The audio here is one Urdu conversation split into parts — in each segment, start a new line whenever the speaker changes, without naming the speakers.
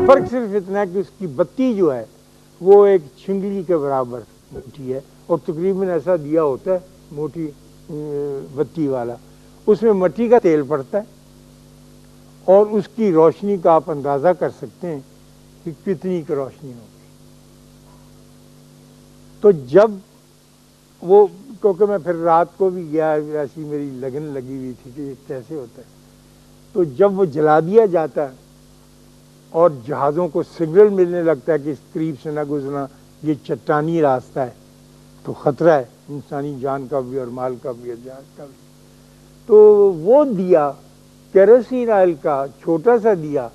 فرق صرف اتنا ہے کہ اس کی بتی جو ہے وہ ایک چھنگلی کے برابر موٹی ہے، اور تقریباً ایسا دیا ہوتا ہے موٹی بتی والا، اس میں مٹی کا تیل پڑتا ہے، اور اس کی روشنی کا آپ اندازہ کر سکتے ہیں کہ کتنی کی روشنی ہوگی۔ تو جب وہ، کیونکہ میں پھر رات کو بھی گیا، ایسی میری لگن لگی ہوئی تھی کہ یہ کیسے ہوتا ہے، تو جب وہ جلا دیا جاتا ہے اور جہازوں کو سگنل ملنے لگتا ہے کہ اس قریب سے نہ گزرنا، یہ چٹانی راستہ ہے، تو خطرہ ہے انسانی جان کا بھی اور مال کا بھی اور جہاز کا بھی، تو وہ دیا کیروسین آئل کا چھوٹا سا دیا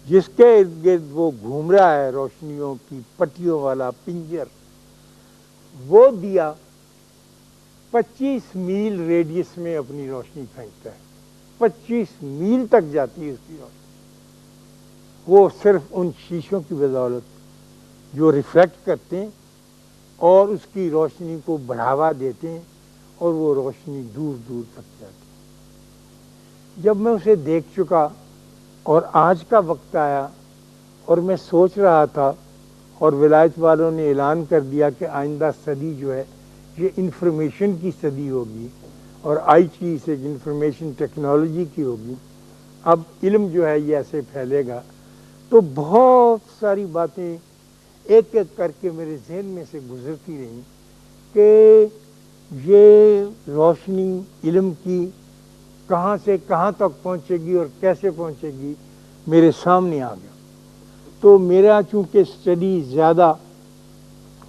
جس کے ارد گرد وہ گھوم رہا ہے روشنیوں کی پٹیوں والا پنجر، وہ دیا 25 میل ریڈیس میں اپنی روشنی پھینکتا ہے، 25 میل تک جاتی ہے اس کی روشنی، وہ صرف ان شیشوں کی بدولت جو ریفلیکٹ کرتے ہیں اور اس کی روشنی کو بڑھاوا دیتے ہیں، اور وہ روشنی دور دور تک جاتی ہے۔ جب میں اسے دیکھ چکا اور آج کا وقت آیا اور میں سوچ رہا تھا، اور ولایت والوں نے اعلان کر دیا کہ آئندہ صدی جو ہے یہ انفارمیشن کی صدی ہوگی، اور آئی چیز ایک انفارمیشن ٹیکنالوجی کی ہوگی، اب علم جو ہے یہ ایسے پھیلے گا، تو بہت ساری باتیں ایک ایک کر کے میرے ذہن میں سے گزرتی رہیں کہ یہ روشنی علم کی کہاں سے کہاں تک پہنچے گی اور کیسے پہنچے گی، میرے سامنے آ گیا۔ تو میرا چونکہ اسٹڈی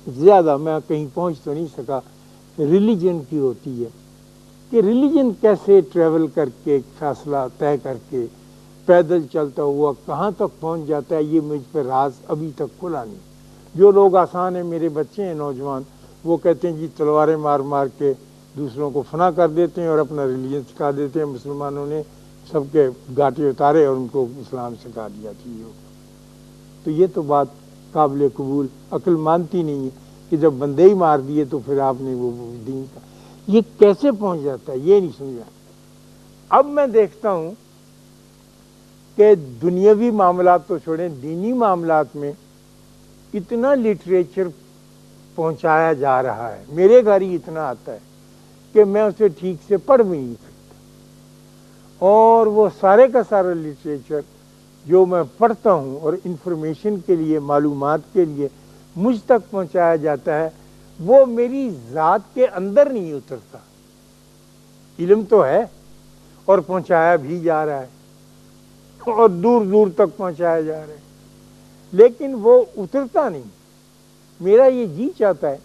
زیادہ میں کہیں پہنچ تو نہیں سکا، ریلیجن کی ہوتی ہے کہ ریلیجن کیسے ٹریول کر کے ایک فاصلہ طے کر کے پیدل چلتا ہوا کہاں تک پہنچ جاتا ہے، یہ مجھ پہ راز ابھی تک کھلا نہیں۔ جو لوگ آسان ہیں، میرے بچے ہیں نوجوان، وہ کہتے ہیں جی تلواریں مار مار کے دوسروں کو فنا کر دیتے ہیں اور اپنا ریلیجن سکھا دیتے ہیں، مسلمانوں نے سب کے گاٹے اتارے اور ان کو اسلام سکھا دیا کہ تو یہ تو بات قابل قبول عقل مانتی نہیں ہے کہ جب بندے ہی مار دیے تو پھر آپ نے وہ دین کا، یہ کیسے پہنچ جاتا ہے یہ نہیں سمجھا۔ اب میں دیکھتا ہوں کہ دنیاوی معاملات تو چھوڑیں، دینی معاملات میں اتنا لٹریچر پہنچایا جا رہا ہے، میرے گھر ہی اتنا آتا ہے کہ میں اسے ٹھیک سے پڑھ بھی نہیں سکتا، اور وہ سارے کا سارا لٹریچر جو میں پڑھتا ہوں اور انفارمیشن کے لیے، معلومات کے لیے مجھ تک پہنچایا جاتا ہے، وہ میری ذات کے اندر نہیں اترتا۔ علم تو ہے اور پہنچایا بھی جا رہا ہے اور دور دور تک پہنچایا جا رہا ہے، لیکن وہ اترتا نہیں۔ میرا یہ جی چاہتا ہے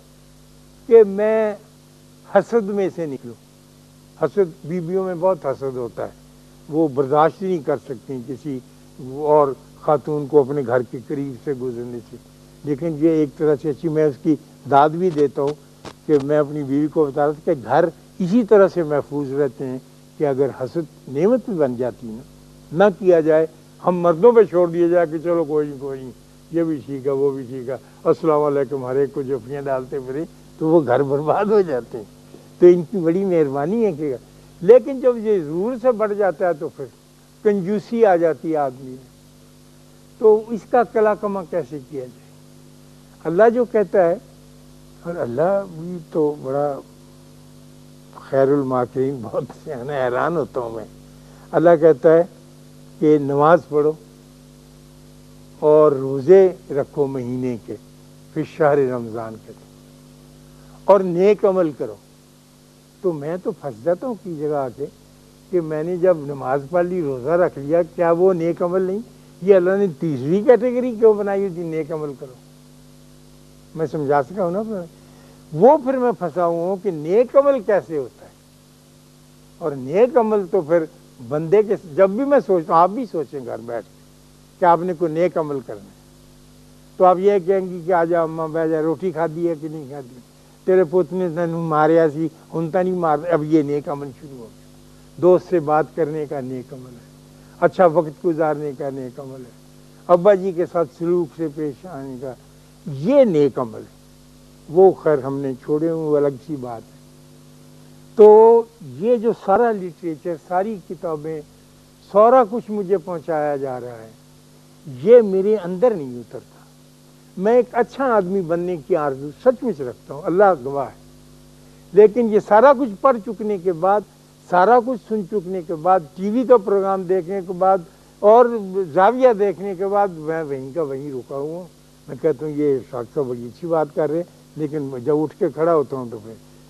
کہ میں حسد میں سے نکلوں۔ حسد، بیویوں میں بہت حسد ہوتا ہے، وہ برداشت نہیں کر سکتی کسی اور خاتون کو اپنے گھر کے قریب سے گزرنے سے، لیکن یہ ایک طرح سے اچھی، میں اس کی داد بھی دیتا ہوں کہ میں اپنی بیوی کو بتا رہا تھا کہ گھر اسی طرح سے محفوظ رہتے ہیں کہ اگر حسد نعمت بھی بن جاتی نہ کیا جائے، ہم مردوں پہ چھوڑ دیا جائے کہ چلو کوئی نہیں، یہ بھی ٹھیک ہے وہ بھی ٹھیک ہے، السلام علیکم، ہر ایک کو جفیاں ڈالتے پھرے، تو وہ گھر برباد ہو جاتے ہیں۔ تو ان کی بڑی مہربانی ہے کہ، لیکن جب یہ ضرور سے بڑھ جاتا ہے تو پھر کنجوسی آ جاتی ہے آدمی میں، تو اس کا کلا کما کیسے کیا جائے؟ اللہ جو کہتا ہے، اور اللہ بھی تو بڑا خیر الماکرین، بہت سیاح، حیران ہوتا ہوں میں۔ اللہ کہتا ہے کہ نماز پڑھو اور روزے رکھو مہینے کے، پھر شہر رمضان کے، اور نیک عمل کرو۔ تو میں تو پھنس جاتا ہوں کی جگہ آ کے کہ میں نے جب نماز پڑھ لی، روزہ رکھ لیا، کیا وہ نیک عمل نہیں؟ یہ اللہ نے تیسری کیٹیگری کیوں بنائی ہوئی تھی، نیک عمل کرو؟ میں سمجھا سکا ہوں نا؟ وہ پھر میں پھنسا ہوں کہ نیک عمل کیسے ہوتا ہے، اور نیک عمل تو پھر بندے کے، جب بھی میں سوچتا ہوں، آپ بھی سوچیں گھر بیٹھ کے کہ آپ نے کوئی نیک عمل کرنا ہے، تو آپ یہ کہیں گی کہ آجا اماں بہ جا، روٹی کھادی ہے کہ نہیں کھادی، تیرے پوت نے تینوں ماریا سی، ان تا نہیں مار، اب یہ نیک عمل شروع ہو گیا۔ دوست سے بات کرنے کا نیک عمل ہے، اچھا وقت گزارنے کا نیک عمل ہے، ابا جی کے ساتھ سلوک سے پیش آنے کا، یہ نیک عمل ہے۔ وہ خیر ہم نے چھوڑے ہوئے، وہ الگ سی بات ہے۔ تو یہ جو سارا لٹریچر، ساری کتابیں، سورا کچھ مجھے پہنچایا جا رہا ہے، یہ میرے اندر نہیں اترتا۔ میں ایک اچھا آدمی بننے کی آرزو سچ مچ رکھتا ہوں، اللہ گواہ ہے، لیکن یہ سارا کچھ پڑھ چکنے کے بعد، سارا کچھ سن چکنے کے بعد، ٹی وی کا پروگرام دیکھنے کے بعد اور زاویہ دیکھنے کے بعد میں وہیں کا وہیں رکا ہوا ہوں۔ میں کہتا ہوں یہ شاخ صاحب بڑی اچھی بات کر رہے ہیں، لیکن جب اٹھ کے کھڑا ہوتا ہوں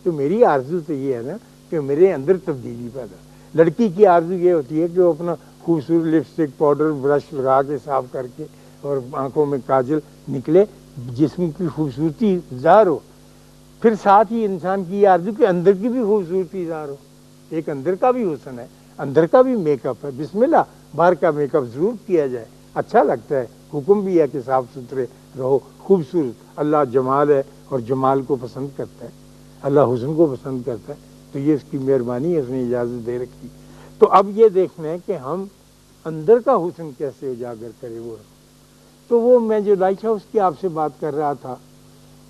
تو میری آرزو تو یہ ہے نا کہ میرے اندر تبدیلی پیدا۔ لڑکی کی آرزو یہ ہوتی ہے کہ وہ اپنا خوبصورت لپسٹک، پاؤڈر، برش لگا کے صاف کر کے اور آنکھوں میں کاجل نکلے، جسم کی خوبصورتی ظاہر ہو۔ پھر ساتھ ہی انسان کی یہ آرزو کہ اندر کی بھی خوبصورتی ظاہر ہو، ایک اندر کا بھی حسن ہے، اندر کا بھی میک اپ ہے۔ بسم اللہ، باہر کا میک اپ ضرور کیا جائے، اچھا لگتا ہے، حکم بھی ہے کہ صاف ستھرے رہو، خوبصورت۔ اللہ جمال ہے اور جمال کو پسند کرتا ہے، اللہ حسن کو پسند کرتا ہے، تو یہ اس کی مہربانی ہے، اس نے اجازت دے رکھی۔ تو اب یہ دیکھنا ہے کہ ہم اندر کا حسن کیسے اجاگر کریں۔ وہ تو وہ میں جو لائٹ ہاؤس کی آپ سے بات کر رہا تھا،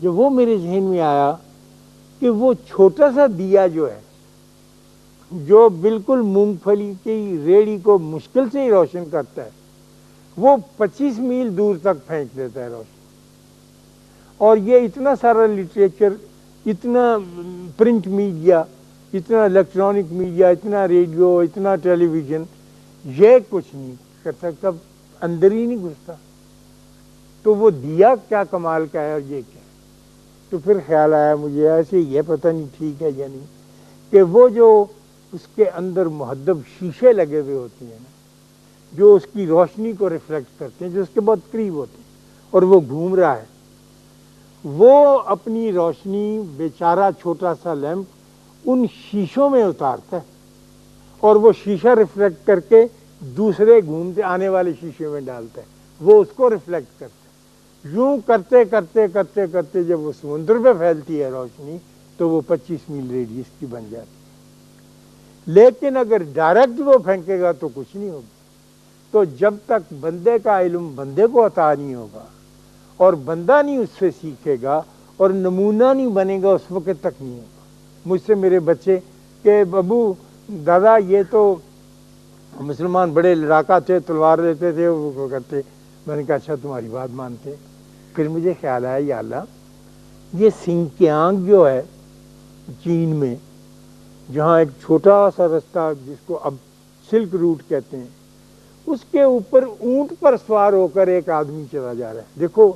جو وہ میرے ذہن میں آیا کہ وہ چھوٹا سا دیا جو ہے، جو بالکل مونگ پھلی کی ریڑھی کو مشکل سے ہی روشن کرتا ہے، وہ 25 میل دور تک پھینک دیتا ہے روشن۔ اور یہ اتنا سارا لٹریچر، اتنا پرنٹ میڈیا، اتنا الیکٹرانک میڈیا، اتنا ریڈیو، اتنا ٹیلی ویژن، یہ کچھ نہیں کر سکتا، اندر ہی نہیں گھستا۔ تو وہ دیا کیا کمال کا ہے اور یہ کیا ہے؟ تو پھر خیال آیا مجھے، ایسے یہ پتہ نہیں ٹھیک ہے یا نہیں، کہ وہ جو اس کے اندر مہذب شیشے لگے ہوئے ہوتے ہیں نا، جو اس کی روشنی کو ریفلیکٹ کرتے ہیں، جو اس کے بہت قریب ہوتے ہیں، اور وہ گھوم رہا ہے، وہ اپنی روشنی بیچارہ چھوٹا سا لیمپ ان شیشوں میں اتارتا ہے، اور وہ شیشہ ریفلیکٹ کر کے دوسرے گھومتے آنے والے شیشے میں ڈالتا ہے، وہ اس کو ریفلیکٹ کرتا ہے۔ یوں کرتے کرتے کرتے کرتے جب وہ سمندر پہ پھیلتی ہے روشنی، تو وہ 25 میل ریڈیس کی بن جاتی ہے۔ لیکن اگر ڈائریکٹ وہ پھینکے گا تو کچھ نہیں ہوگا۔ تو جب تک بندے کا علم بندے کو عطا نہیں ہوگا اور بندہ نہیں اس سے سیکھے گا اور نمونہ نہیں بنے گا، اس وقت تک نہیں ہوگا۔ مجھ سے میرے بچے کہ ابو دادا یہ تو مسلمان بڑے لڑاکا تھے، تلوار لیتے تھے، وہ کرتے۔ میں نے کہا اچھا تمہاری بات مانتے۔ پھر مجھے خیال آیا یا اللہ، یہ سنکیانگ جو ہے چین میں، جہاں ایک چھوٹا سا رستہ جس کو اب سلک روٹ کہتے ہیں، اس کے اوپر اونٹ پر سوار ہو کر ایک آدمی چلا جا رہا ہے۔ دیکھو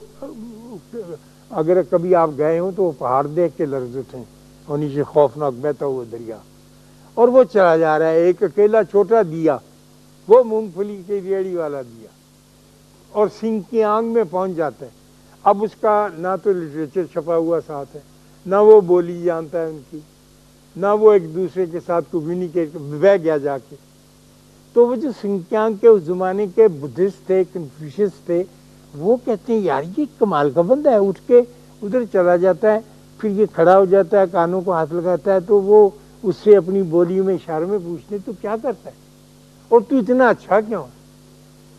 اگر کبھی آپ گئے ہوں تو وہ پہاڑ دیکھ کے لرز اٹھیں، اور نیچے خوفناک بہتا ہوا دریا، اور وہ چلا جا رہا ہے ایک اکیلا چھوٹا دیا، وہ مونگ پھلی کی ریڑھی والا دیا، اور سنکیانگ میں پہنچ جاتا ہے۔ اب اس کا نہ تو لٹریچر چھپا ہوا ساتھ ہے، نہ وہ بولی جانتا ہے ان کی، نہ وہ ایک دوسرے کے ساتھ کمیونیکیٹ، بہ گیا جا کے۔ تو وہ جو سنکیانگ کے اس زمانے کے بدھسٹ تھے، کنفیوشس تھے، وہ کہتے ہیں یار یہ کمال کا بندہ ہے، اٹھ کے ادھر چلا جاتا ہے، پھر یہ کھڑا ہو جاتا ہے، کانوں کو ہاتھ لگاتا ہے، تو وہ اس سے اپنی بولی میں اشاروں میں پوچھتے تو کیا کرتا ہے، اور تو اتنا اچھا کیوں ہے؟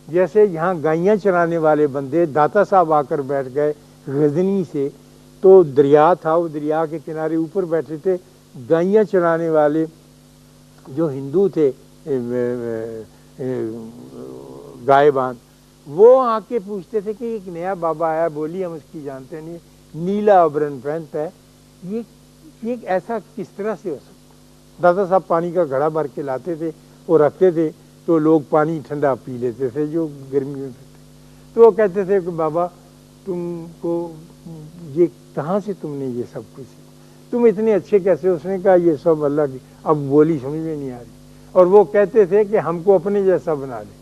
جیسے یہاں گائیاں چرانے والے بندے داتا صاحب آ کر بیٹھ گئے غزنی سے، تو دریا تھا، وہ دریا کے کنارے اوپر بیٹھے تھے گائیاں چرانے والے جو ہندو تھے، گائبان، وہ آ کے پوچھتے تھے کہ ایک نیا بابا آیا، بولی ہم اس کی جانتے نہیں، نیلا آبرن پہنتا ہے، یہ ایسا کس طرح سے ہو سکتا؟ دادا صاحب پانی کا گھڑا بھر کے لاتے تھے اور رکھتے تھے، تو لوگ پانی ٹھنڈا پی لیتے تھے جو گرمیوں میں تھے۔ تو وہ کہتے تھے کہ بابا تم کو یہ کہاں سے تم نے یہ سب کچھ، تم اتنے اچھے کیسے؟ اس نے کہا یہ سب اللہ کی، اب بولی سمجھ میں نہیں آ رہی۔ اور وہ کہتے تھے کہ ہم کو اپنے جیسا بنا دے۔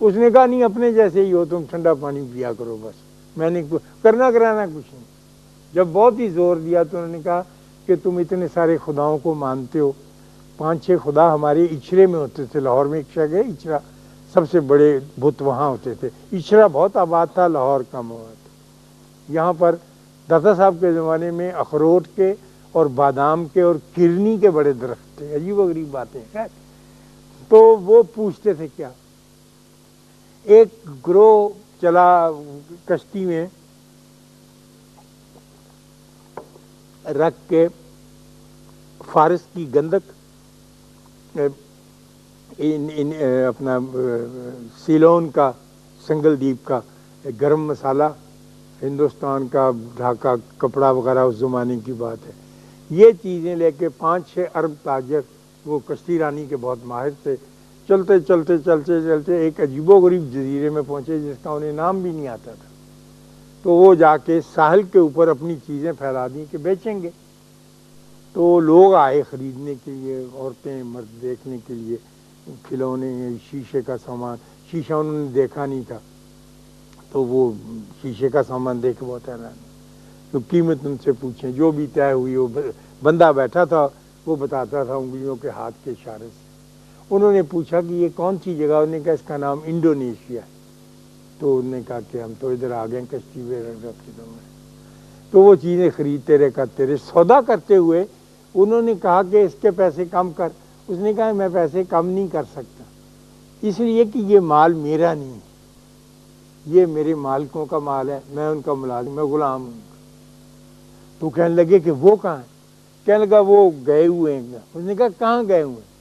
اس نے کہا نہیں، اپنے جیسے ہی ہو تم، ٹھنڈا پانی پیا کرو بس، میں نے کرنا کرانا کچھ نہیں۔ جب بہت ہی زور دیا تو انہوں نے کہا کہ تم اتنے سارے خداؤں کو مانتے ہو، 5-6 خدا ہمارے اچھرے میں ہوتے تھے، لاہور میں ایک جگہ اچھرا سب سے بڑے بت وہاں ہوتے تھے، اچھرا بہت آباد تھا، لاہور کم ہوا تھا۔ یہاں پر دادا صاحب کے زمانے میں اخروٹ کے اور بادام کے اور کرنی کے بڑے درخت تھے، عجیب و غریب باتیں۔ خیر، تو وہ پوچھتے تھے کیا، ایک گروہ چلا کشتی میں رکھ کے، فارس کی گندک اپنا سیلون کا سنگل دیپ کا گرم مسالہ، ہندوستان کا ڈھاکہ کپڑا وغیرہ اس زمانے کی بات ہے، یہ چیزیں لے کے 5-6 ارب تاجر، وہ کشتی رانی کے بہت ماہر تھے، چلتے چلتے چلتے چلتے ایک عجیب و غریب جزیرے میں پہنچے جس کا انہیں نام بھی نہیں آتا تھا. تو وہ جا کے ساحل کے اوپر اپنی چیزیں پھیلا دیں کہ بیچیں گے. تو لوگ آئے خریدنے کے لیے، عورتیں مرد دیکھنے کے لیے، کھلونے، شیشے کا سامان. شیشہ انہوں نے دیکھا نہیں تھا تو وہ شیشے کا سامان دیکھ کے بہت حیران. تو قیمت ان سے پوچھیں، جو بھی طے ہوئی، وہ بندہ بیٹھا تھا وہ بتاتا تھا انگلیوں کے ہاتھ کے اشارے سے. انہوں نے پوچھا کہ یہ کون سی جگہ؟ انہوں نے کہا اس کا نام انڈونیشیا ہے. تو انہوں نے کہا کہ ہم تو ادھر آ گئے کشتی میں. تو وہ چیزیں خریدتے رہے کرتے رہے. سودا کرتے ہوئے انہوں نے کہا کہ اس کے پیسے کم کر. اس نے کہا میں پیسے کم نہیں کر سکتا، اس لیے کہ یہ مال میرا نہیں ہے، یہ میرے مالکوں کا مال ہے، میں ان کا ملازم، میں غلام ہوں. تو کہنے لگے کہ وہ کہاں ہے؟ کہنے لگا وہ گئے ہوئے ہیں. اس نے کہا کہاں گئے ہوئے ہیں؟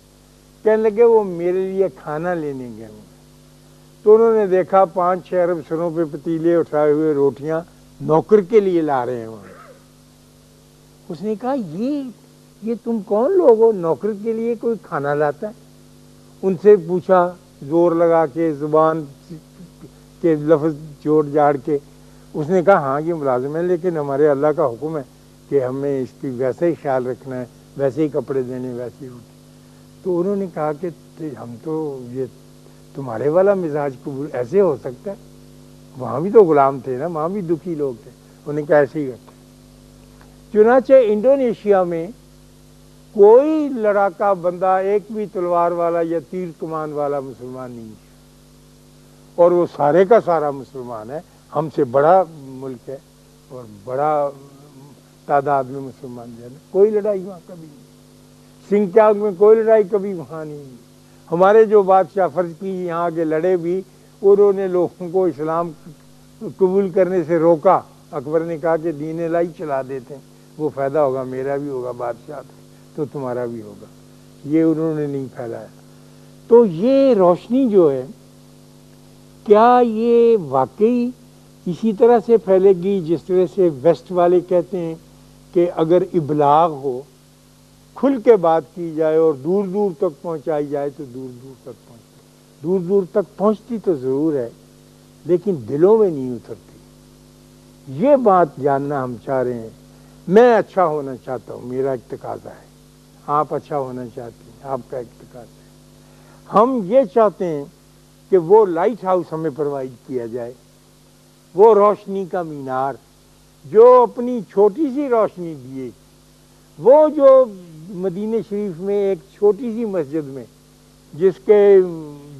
کہنے لگے وہ میرے لیے کھانا لینے گئے ہوئے. تو انہوں نے دیکھا 5-6 ارب سروں پہ پتیلے اٹھائے ہوئے روٹیاں نوکر کے لیے لا رہے ہیں وہاں. اس نے کہا یہ تم کون لوگ ہو، نوکر کے لیے کوئی کھانا لاتا ہے؟ ان سے پوچھا زور لگا کے، زبان کے لفظ جوڑ جاڑ کے. اس نے کہا ہاں یہ ملازم ہے، لیکن ہمارے اللہ کا حکم ہے کہ ہمیں اس کی ویسے ہی خیال رکھنا ہے، ویسے ہی کپڑے دینے، ویسے ہی روٹی. تو انہوں نے کہا کہ ہم تو یہ تمہارے والا مزاج قبول ایسے ہو سکتا ہے؟ وہاں بھی تو غلام تھے نا، وہاں بھی دکھی لوگ تھے. انہوں نے کہا ایسے ہی کرتے. چنانچہ انڈونیشیا میں کوئی لڑاکا بندہ، ایک بھی تلوار والا یا تیر کمان والا مسلمان نہیں ہے، اور وہ سارے کا سارا مسلمان ہے. ہم سے بڑا ملک ہے اور بڑا تعداد میں مسلمان جو ہے نا. کوئی لڑائی وہاں کبھی نہیں. سنگچانگ میں کوئی لڑائی کبھی وہاں نہیں. ہمارے جو بادشاہ فرض کی یہاں کے لڑے بھی، انہوں نے لوگوں کو اسلام قبول کرنے سے روکا. اکبر نے کہا کہ دین الہی چلا دیتے ہیں، وہ فائدہ ہوگا، میرا بھی ہوگا، بادشاہ تو تمہارا بھی ہوگا. یہ انہوں نے نہیں پھیلایا. تو یہ روشنی جو ہے، کیا یہ واقعی اسی طرح سے پھیلے گی جس طرح سے ویسٹ والے کہتے ہیں کہ اگر ابلاغ ہو، کھل کے بات کی جائے اور دور دور تک پہنچائی جائے تو دور دور تک پہنچتی. دور دور تک پہنچتی تو ضرور ہے لیکن دلوں میں نہیں اترتی. یہ بات جاننا ہم چاہ رہے ہیں. میں اچھا ہونا چاہتا ہوں، میرا ایک تقاضا ہے. آپ اچھا ہونا چاہتے ہیں، آپ کا ایک تقاضا ہے. ہم یہ چاہتے ہیں کہ وہ لائٹ ہاؤس ہمیں پرووائڈ کیا جائے، وہ روشنی کا مینار جو اپنی چھوٹی سی روشنی دیے. وہ جو مدینہ شریف میں ایک چھوٹی سی مسجد میں، جس کے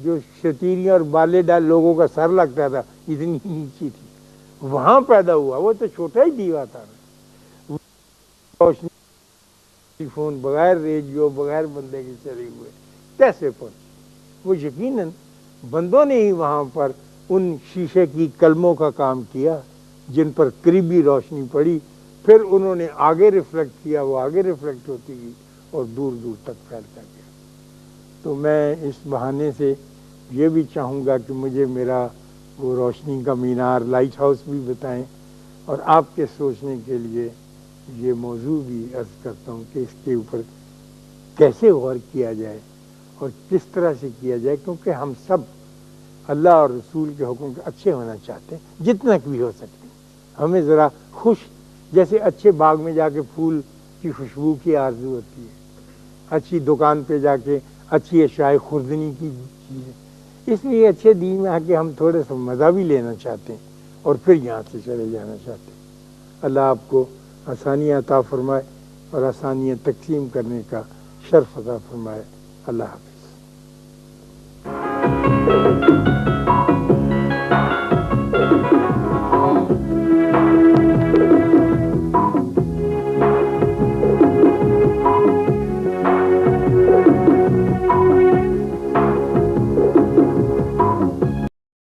جو شتیریاں اور بالے ڈال لوگوں کا سر لگتا تھا، اتنی نیچی تھی، وہاں پیدا ہوا. وہ تو چھوٹا ہی دیوا تھا. روشنی فون بغیر ریڈیو، بغیر بندے کے چلے ہوئے کیسے پہنچے؟ وہ یقیناً بندوں نے ہی وہاں پر ان شیشے کی قلموں کا کام کیا جن پر قریبی روشنی پڑی. پھر انہوں نے آگے ریفلیکٹ کیا، وہ آگے ریفلیکٹ ہوتی گئی اور دور دور تک پھیلتا گیا. تو میں اس بہانے سے یہ بھی چاہوں گا کہ مجھے میرا وہ روشنی کا مینار، لائٹ ہاؤس بھی بتائیں، اور آپ کے سوچنے کے لیے یہ موضوع بھی عرض کرتا ہوں کہ اس کے اوپر کیسے غور کیا جائے اور کس طرح سے کیا جائے. کیونکہ ہم سب اللہ اور رسول کے حکم کے اچھے ہونا چاہتے ہیں جتنا بھی ہو سکتے. ہمیں ذرا خوش، جیسے اچھے باغ میں جا کے پھول کی خوشبو کی آرزو ہوتی ہے، اچھی دکان پہ جا کے اچھی اشیاء خوردنی کی چیزیں. اس لیے اچھے دین میں آ کے ہم تھوڑا سا مزہ بھی لینا چاہتے ہیں اور پھر یہاں سے چلے جانا چاہتے ہیں. اللہ آپ کو آسانیاں عطا فرمائے اور آسانیاں تقسیم کرنے کا شرف عطا فرمائے. اللہ حافظ.